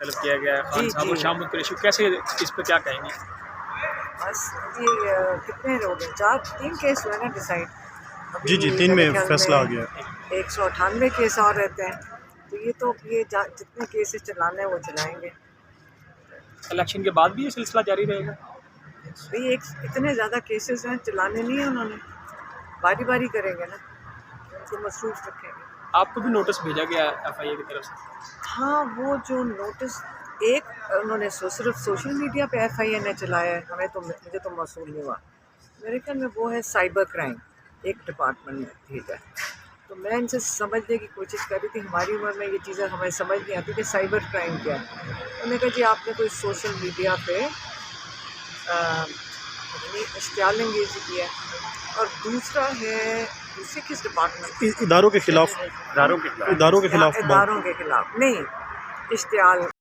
طلب کیا گیا ہے خان صاحب اور شاہ قریشی، کیسے اس پہ کیا کہیں گے؟ بس یہ کتنے لوگ ہیں، 3 کیس ہوئے نا ڈیسائڈ. جی 3 میں فیصلہ آ گیا. 198 کیس اور رہتے ہیں، تو یہ تو یہ جتنے کیسز چلانے ہیں وہ چلائیں گے. الیکشن کے بعد بھی یہ سلسلہ جاری رہے گا؟ بھئی اتنے زیادہ کیسز ہیں، چلانے نہیں ہیں انہوں نے، باری باری کریں گے نا، ان کو مصروف رکھیں گے. آپ کو بھی نوٹس بھیجا گیا ایف آئی اے کی طرف سے؟ ہاں، وہ جو نوٹس ایک انہوں نے صرف سوشل میڈیا پہ ایف آئی اے نے چلایا ہے، ہمیں تو مجھے تو موصول نہیں ہوا. میرے خیال میں وہ ہے سائبر کرائم، ایک ڈپارٹمنٹ نے بھیجا ہے. تو میں ان سے سمجھنے کی کوشش کر رہی تھی، ہماری عمر میں یہ چیزیں ہمیں سمجھ نہیں آتی کہ سائبر کرائم کیا ہے. انہوں نے کہا جی آپ نے کوئی سوشل میڈیا پہ اشتعال انگیزی کیا ہے. اور دوسرا ہے دوسری کس ڈپارٹمنٹ، اداروں کے خلاف اداروں کے خلاف نہیں، اشتعال